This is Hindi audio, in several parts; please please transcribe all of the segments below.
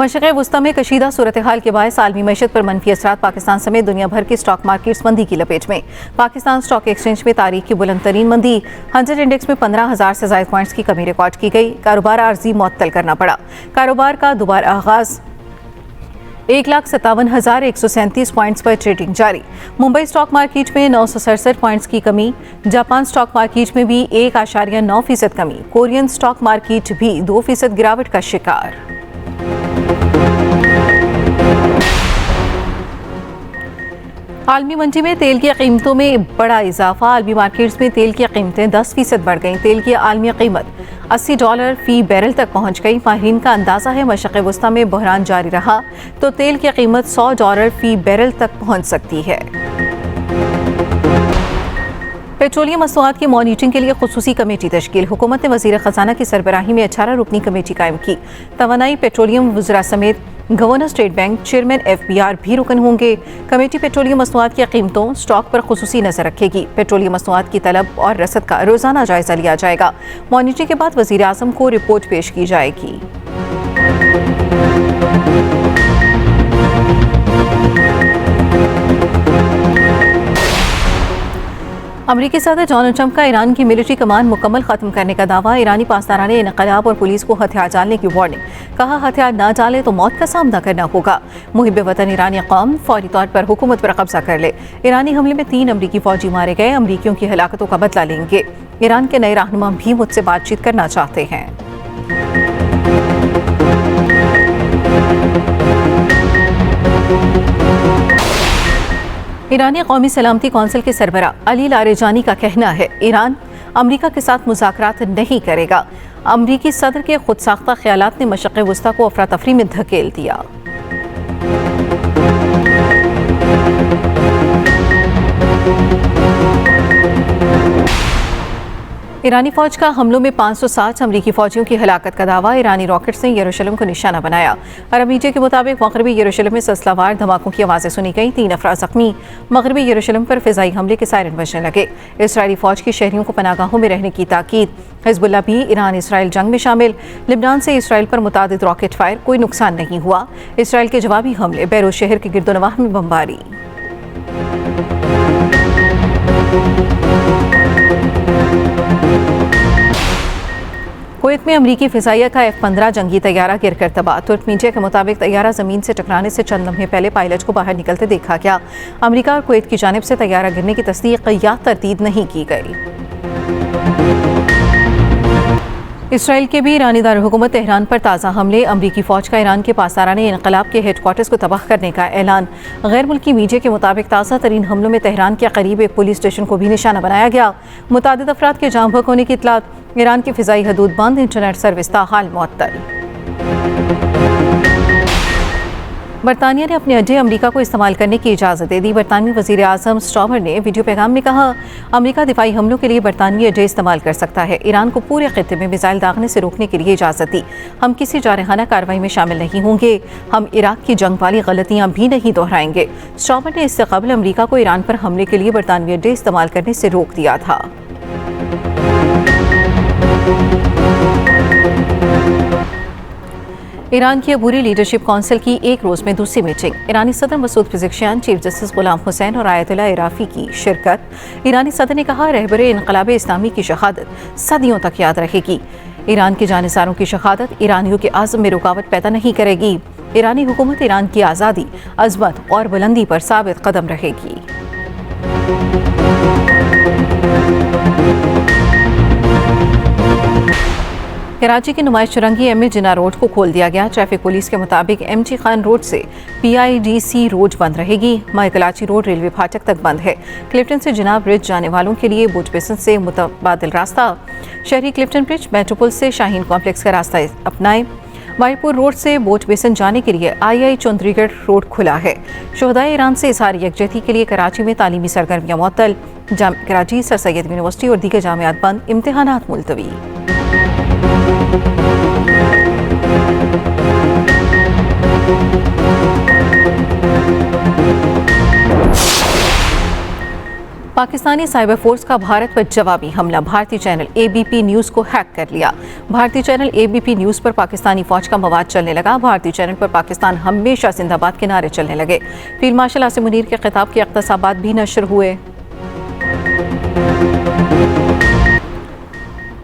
मशरिक़ वस्ता में कशीदा सूरत हाल के बायस आलमी मईशत पर मनफी असरात पाकिस्तान समेत दुनिया भर की स्टॉक मार्केट्स मंदी की लपेट में। पाकिस्तान स्टॉक एक्सचेंज में तारीख की बुलंद तरीन मंदी। 100 इंडेक्स में 15,000 से ज़ायद पॉइंट्स की कमी रिकॉर्ड की गई। कारोबार आर्जी मुअत्तल करना पड़ा। कारोबार का दोबारा आगाज 1,57,137 पॉइंट्स पर ट्रेडिंग जारी। मुंबई स्टॉक मार्केट में 967 पॉइंट्स की कमी। जापान स्टॉक मार्केट में भी 1.9% कमी। कोरियन स्टॉक मार्केट भी 2% गिरावट का शिकार। आलमी मंडी में तेल की कीमतों में बड़ा इजाफा। आलमी मार्केट्स में तेल की कीमतें 10% बढ़ गईं। तेल की आलमी कीमत $80 फी बैरल तक पहुंच गई। माहिरीन का अंदाजा है मशरिक़ वस्ता में बहरान जारी रहा तो तेल की कीमत $100 फी बैरल तक पहुंच सकती है। पेट्रोलियम मसनूआत की मॉनिटरिंग के लिए खुसूसी कमेटी तश्कील। हुकूमत ने वज़ीर ख़जाना की सरबराही में 18 रुकनी कमेटी कायम की। तवानाई पेट्रोलियम वज़रा समेत governor state bank chairman FBR भी रुकन होंगे। कमेटी पेट्रोलियम मसनूआत की कीमतों स्टॉक पर खुसूसी नजर रखेगी। पेट्रोलियम मसनूआत की तलब और रसद का रोजाना जायजा लिया जाएगा। मॉनिटरिंग के बाद वज़ीर आज़म को रिपोर्ट पेश की जाएगी। अमरीकी सदर डोनाल्ड ट्रंप का ईरान की मिलिट्री कमान मुकम्मल खत्म करने का दावा। ईरानी पासदाराने इनकलाब और पुलिस को हथियार डालने की वार्निंग। कहा हथियार न डाले तो मौत का सामना करना होगा। मुहिब वतन ईरानी कौम फौरी तौर पर हुकूमत पर कब्जा कर ले। ईरानी हमले में 3 अमरीकी फौजी मारे गए। अमरीकियों की हलाकतों का बदला लेंगे। ईरान के नए रहनुमा भी मुझसे बातचीत करना चाहते हैं। ईरानी कौमी सलामती कौंसिल के सरबरा अली लारेजानी का कहना है ईरान अमरीका के साथ मुज़ाकरात नहीं करेगा। अमरीकी सदर के खुद साख्ता ख्यालात ने मशरिक़ वस्ता को अफरा तफरी में धकेल दिया। ईरानी फौज का हमलों में 560 अमरीकी फौजियों की हलाकत का दावा। ईरानी रॉकेट्स ने यरूशलेम को निशाना बनाया। अरब मीडिया के मुताबिक मगरबी यरूशलेम में सिलसिलावार धमाकों की आवाज़ें सुनी गईं। 3 अफराद जख्मी। मगरबी यरूशलेम पर फिजाई हमले के सायरन बजने लगे। इसराइली फौज की शहरियों को पनागाहों में रहने की ताकीद। हिजबुल्लाह भी ईरान इसराइल जंग में शामिल। लिबनान से इसराइल पर मुतादिद रॉकेट फायर, कोई नुकसान नहीं हुआ। इसराइल के जवाबी हमले। बैरूत शहर के गिरदोनवाह में बमबारी। कुवैत में अमरीकी फिजाइया का F-15 जंगी तैयारा गिरकर तबाह। तुर्क मीडिया के मुताबिक तैयारा जमीन से टकराने से चंद लम्हे पहले पायलट को बाहर निकलते देखा गया। अमरीका और कुवैत की जानिब से तैयारा गिरने की तस्दीक या तरदीद नहीं की गई। इसराइल के भी ईरानी दारुल-हुकूमत तेहरान पर ताज़ा हमले। अमरीकी फ़ौज का ईरान के पासदाराने इनकलाब के हेडक्वार्टर्स को तबाह करने का ऐलान। गैर मुल्की मीडिया के मुताबिक ताज़ा तरीन हमलों में तेहरान के करीब एक पुलिस स्टेशन को भी निशाना बनाया गया। मुतादिद अफराद के जाम बहक होने की इत्तलात। ईरान की फ़िज़ाई हदूद बंद। इंटरनेट सर्विस ताहाल मुअत्तल। बरतानिया ने अपने अड्डे अमरीका को इस्तेमाल करने की इजाज़त दे दी। बरतानवी वज़ीर आज़म स्टॉमर ने वीडियो पैगाम में कहा अमरीका दिफाई हमलों के लिए बरतानवी अड्डे इस्तेमाल कर सकता है। ईरान को पूरे खित्ते में मिसाइल दागने से रोकने के लिए इजाज़त दी। हम किसी जारहाना कार्रवाई में शामिल नहीं होंगे। हम इराक की जंग वाली गलतियाँ भी नहीं दोहराएंगे। स्टॉमर ने इससे कबल अमरीका को ईरान पर हमले के लिए बरतानवी अड्डे इस्तेमाल करने से रोक दिया था। ईरान की अबूरी लीडरशिप काउंसिल की एक रोज़ में दूसरी मीटिंग। ईरानी सदर मसूद पिज़ेशियान, चीफ जस्टिस गुलाम हुसैन और आयतुल्लाह इराफ़ी की शिरकत। ईरानी सदर ने कहा रहबरे इनक़लाब इस्लामी की शहादत सदियों तक याद रहेगी। ईरान के जानिसारों की शहादत ईरानियों के आज़म में रुकावट पैदा नहीं करेगी। ईरानी हुकूमत ईरान की आज़ादी, अज़मत और बुलंदी पर साबित कदम रहेगी। कराची की नुमाइश चुरंगी MA जिन्ना रोड को खोल दिया गया। ट्रैफिक पुलिस के मुताबिक MG खान रोड से PIDC रोड बंद रहेगी। मायकलाची रोड रेलवे फाटक तक बंद है। क्लिफ्टन से जिना ब्रिज जाने वालों के लिए बुज बेसन से मुतबादिल रास्ता। शहरी क्लिफ्टन ब्रिज मेट्रोपुल से शाहीन कॉम्प्लेक्स का रास्ता अपनाएं। वाईपुर रोड से बोट बेसन जाने के लिए II चौधरीगढ़ रोड खुला है। शोहदाए ईरान से इज़हार यकजहती के लिए कराची में तालीमी सरगर्मियाँ मुअत्तल। कराची, सर सैयद यूनिवर्सिटी और दीगर जामियात बंद। इम्तिहानात मुलतवी। पाकिस्तानी साइबर फोर्स का भारत पर जवाबी हमला, भारतीय चैनल ABP न्यूज़ को हैक कर लिया। भारतीय चैनल ABP न्यूज़ पर पाकिस्तानी फौज का मवाद चलने लगा। भारतीय चैनल पर पाकिस्तान हमेशा जिंदाबाद के नारे चलने लगे। फील्ड मार्शल आसिम मुनीर के खिताब के इख्तिसाबात भी नशर हुए।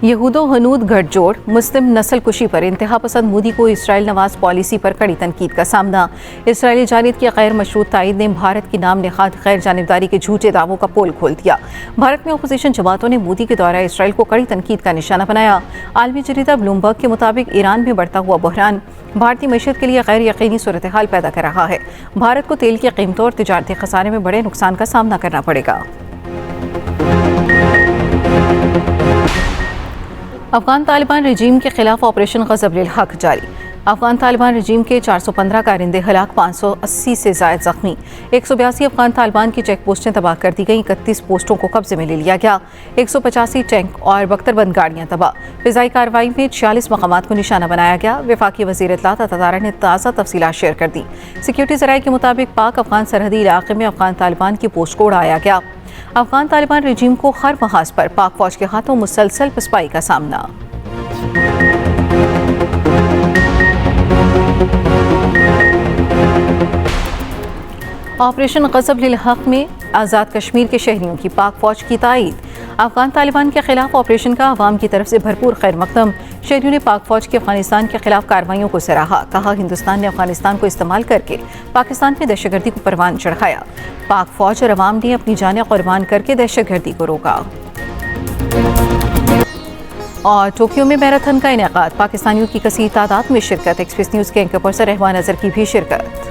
यहूदो हनूद गठजोड़, मुस्लिम नस्ल कुशी पर इंतहा पसंद मोदी को इसराइल नवाज पॉलिसी पर कड़ी तनकीद का सामना। इसराइली जानिब की गैर मशरूत तायद ने भारत की नाम निखाद गैर जानिबदारी के झूठे दावों का पोल खोल दिया। भारत में अपोजिशन जमातों ने मोदी के दौरा इसराइल को कड़ी तनकीद का निशाना बनाया। आलमी जरीदा ब्लूमबर्ग के मुताबिक ईरान में बढ़ता हुआ बहरान भारतीय मईशत के लिए गैर यकीनी सूरत हाल पैदा कर रहा है। भारत को तेल की कीमतों और तिजारती खसारे में बड़े नुकसान का सामना करना पड़ेगा। अफगान तालिबान रजीम के खिलाफ ऑपरेशन ग़ज़ब-उल हक़ जारी। अफगान तालिबान रजीम के 415 कारिंदे हलाक, 580 से ज़ायद ज़ख्मी। 182 अफगान तालिबान की चेक पोस्टें तबाह कर दी गईं। 31 पोस्टों को कब्जे में ले लिया गया। 185 टैंक और बख्तरबंद गाड़ियाँ तबाह। फ़िज़ाई कार्रवाई में 46 मकामात को निशाना बनाया गया। वफाकी वज़ीर इत्तलात अतातारा ने ताज़ा तफसीलात शेयर कर दी। सिक्योरिटी ज़राए के मुताबिक पाक अफगान सरहदी इलाके में अफगान तालिबान की पोस्ट को उड़ाया गया। अफगान तालिबान रजीम को हर महाज पर पाक फौज के हाथों मुसलसल पिसपाई का सामना। ऑपरेशन ग़ज़ब-उल हक़ में आज़ाद कश्मीर के शहरियों की पाक फौज की तायीद। अफगान तालिबान के खिलाफ ऑपरेशन का अवाम की तरफ से भरपूर खैर मकदम। शहरियों ने पाक फौज की अफगानिस्तान के खिलाफ कार्रवाइयों को सराहा। कहा, हिंदुस्तान ने अफगानिस्तान को इस्तेमाल करके पाकिस्तान में दहशतगर्दी को परवान चढ़ाया। पाक फौज और अवाम ने अपनी जानें कुर्बान करके दहशतगर्दी को रोका। और टोक्यो में मैराथन का इनेकाद, पाकिस्तानियों की कसीर तादाद में शिरकत। एक्सप्रेस न्यूज़ के एंकर पर्सन रहमान अज़हर की भी शिरकत।